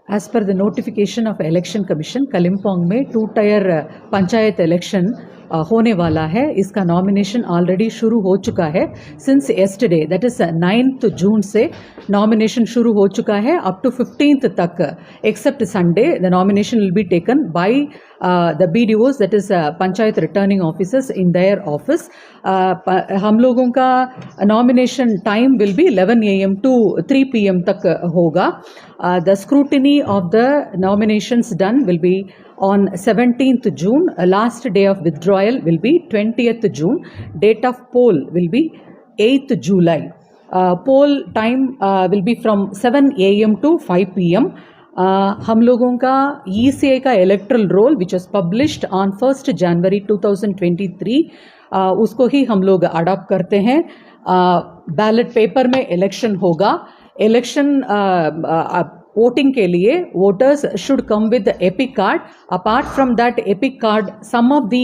As per the notification of Election Commission, Kalimpong में 2-tier panchayat election होने वाला है. इसका नॉमिनेशन ऑलरेडी शुरू हो चुका है. Since yesterday, that is 9th June से नॉमिनेशन शुरू हो चुका है. अप टू 15th तक, except Sunday, the nomination will be taken by the BDOs, that is panchayat returning officers in their office. हम लोगों का nomination time will be 11 AM to 3 PM तक होगा. The scrutiny of the nominations done will be on 17th June. Last day of withdrawal will be 20th June. Date of poll will be 8th July. Poll time will be from 7 AM to 5 PM. हम लोगों का ECI का electoral roll which was published on 1st January 2023, उसको ही हम लोग adopt करते हैं. Ballot paper में इलेक्शन होगा. इलेक्शन वोटिंग के लिए voters should come with EPIC card. Apart from that EPIC card, some of the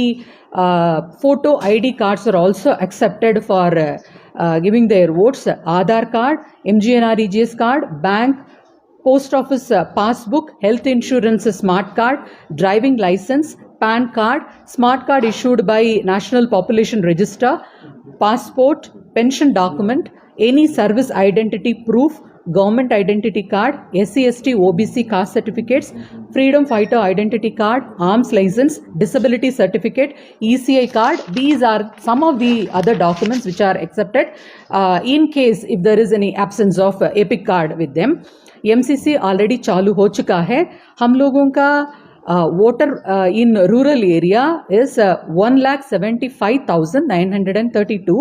photo ID cards are also accepted for giving their votes. Aadhaar card, MGNREGS card, bank, post office passbook, health insurance smart card, driving license, PAN card, smart card issued by National Population Register, passport, pension document, any service identity proof, government identity card, SC/ST OBC caste certificates, freedom fighter identity card, arms license, disability certificate, ECI card. These are some of the other documents which are accepted in case if there is any absence of EPIC card with them. MCC already चालू हो चुका है. हम लोगों का voter in rural area is 1,75,932.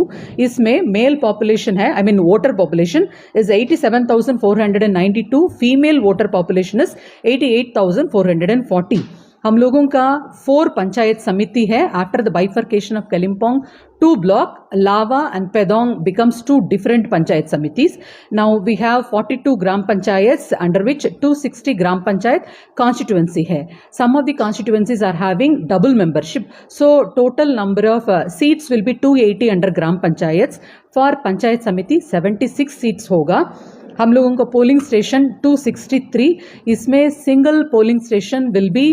इसमें mail population है, I mean voter population is 87,492. Female voter population is 88,440. हम लोगों का 4 पंचायत समिति है. After the bifurcation of Kalimpong, 2 block, Lava and Pedong becomes 2 different panchayat samitis. Now we have 42 gram panchayats, under which 260 gram panchayat constituency hai. Some of the constituencies are having double membership, so total number of seats will be 280 under gram panchayats. For panchayat samiti 76 seats होगा. हम लोगों को polling station 263. इसमें single polling station will be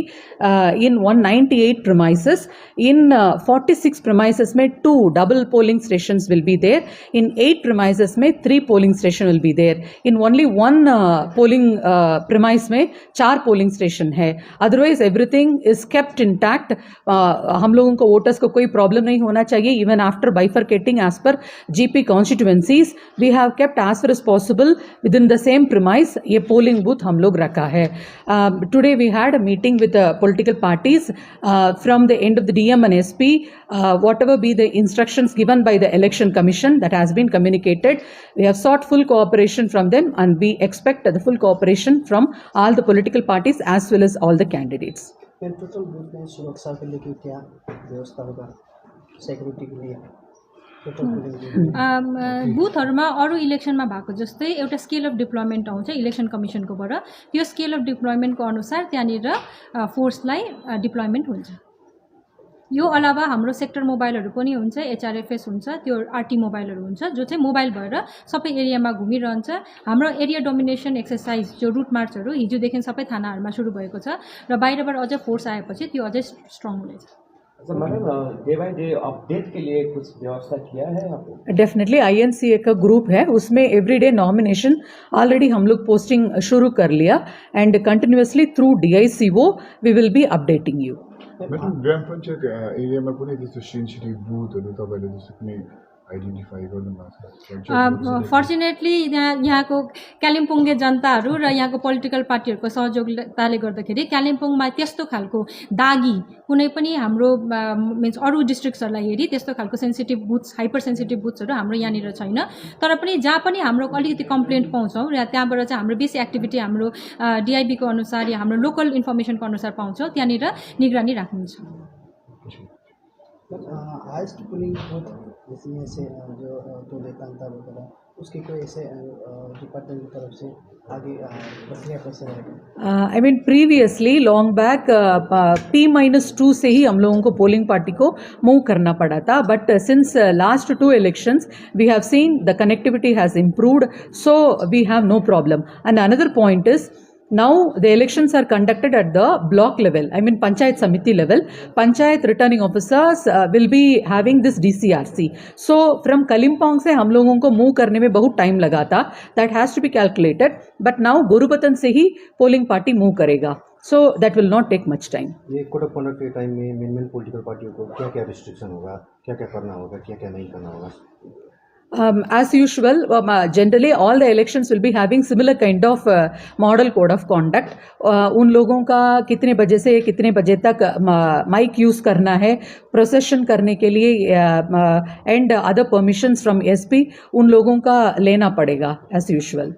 in 198 premises. In 46 premises में 2 double polling stations will be there. In 8 premises में 3 polling station will be there. In only 1 polling premise में 4 polling station है. Otherwise everything is kept intact. हम लोगों को voters को कोई problem नहीं होना चाहिए. Even after bifurcating as per GP constituencies, we have kept as far as possible within the same premise. ये polling booth हम लोग रखा है. Today we had a meeting with the political parties from the end of the DM and SP. Whatever be the instructions given by the Election Commission that has been communicated, we have sought full cooperation from them, and we expect the full cooperation from all the political parties as well as all the candidates. Total booth में सुरक्षा के लिए क्या व्यवस्था होगा, security के लिए? बुथहरूमा अरू इलेक्सनमा भएको जस्तै एउटा स्केल अफ डिप्लोयमेन्ट आउँछ इलेक्सन कमिसनकोबाट. त्यो स्केल अफ डिप्लोयमेन्टको अनुसार त्यहाँनिर फोर्सलाई डिप्लोयमेन्ट हुन्छ. यो अलावा हाम्रो सेक्टर मोबाइलहरू पनि हुन्छ, HRFS हुन्छ, त्यो RT मोबाइलहरू हुन्छ, जो चाहिँ मोबाइल भएर सबै एरियामा घुमिरहन्छ. हाम्रो एरिया डोमिनेसन एक्सर्साइज जो रुट मार्चहरू हिजोदेखि सबै थानाहरूमा सुरु भएको छ र बाहिरबाट अझ फोर्स आएपछि त्यो अझै स्ट्रङ हुनेछ. Madam, day by day update के लिए कुछ व्यवस्था किया है आपने? डेफिनेटली INCA का ग्रुप है, उसमें एवरीडे नॉमिनेशन ऑलरेडी हम लोग पोस्टिंग शुरू कर लिया. And continuously through DICO we will be updating you. Madam, ग्राम पञ्चायत एरियामा कुनै त्यस्तो सेन्सिटिभ बुथहरू तपाईँले जस्तो कुनै आइडेन्टिफाई गर्नु भएको छ? फर्चुनेटली यहाँको कालिम्पोङे जनताहरू र यहाँको पोलिटिकल पार्टीहरूको सहयोगताले गर्दाखेरि कालिम्पोङमा त्यस्तो खालको दागी कुनै पनि हाम्रो मिन्स अरू डिस्ट्रिक्ट्सहरूलाई हेरी त्यस्तो खालको सेन्सिटिभ बुथ्स, हाइपर सेन्सिटिभ बुथ्सहरू हाम्रो यहाँनिर छैन. तर पनि जहाँ पनि हाम्रो अलिकति कम्प्लेन्ट पाउँछौँ र त्यहाँबाट चाहिँ हाम्रो बेसी एक्टिभिटी हाम्रो DIB को अनुसार या हाम्रो लोकल इन्फर्मेसनको अनुसार पाउँछौँ, त्यहाँनिर निगरानी राख्नुहुन्छ. हाइस्ट पोलिंग बूथ इसमें से जो टोले तांता वगैरह उसकी कोई ऐसे डिपार्टमेंट की तरफ से आगे प्रक्रिया कैसे रहेगा? I mean previously long back P-2 से ही हम लोगों को पोलिंग पार्टी को मूव करना पड़ा था. But since last 2 elections we have seen the connectivity has improved, so we have no problem. And another point is Now the elections are conducted at the block level, I mean Panchayat Samiti level. Panchayat returning officers will be having this DCRC. So from Kalimpong से हम लोगों को move करने में बहुत time लगा था. That has to be calculated. But now Gorubatan से ही polling party मूव करेगा. So that will not take much time. ये कोड ऑफ कंडक्ट के टाइम में मेन पॉलिटिकल पार्टियों को क्या क्या रिस्ट्रिक्शन होगा, क्या क्या करना होगा, क्या क्या नहीं करना होगा? As usual, generally all the elections will be having similar kind of model code of conduct. उन लोगों का कितने बजे से कितने बजे तक माइक यूज़ करना है, प्रोसेशन करने के लिए and other permissions from SP उन लोगों का लेना पड़ेगा as usual.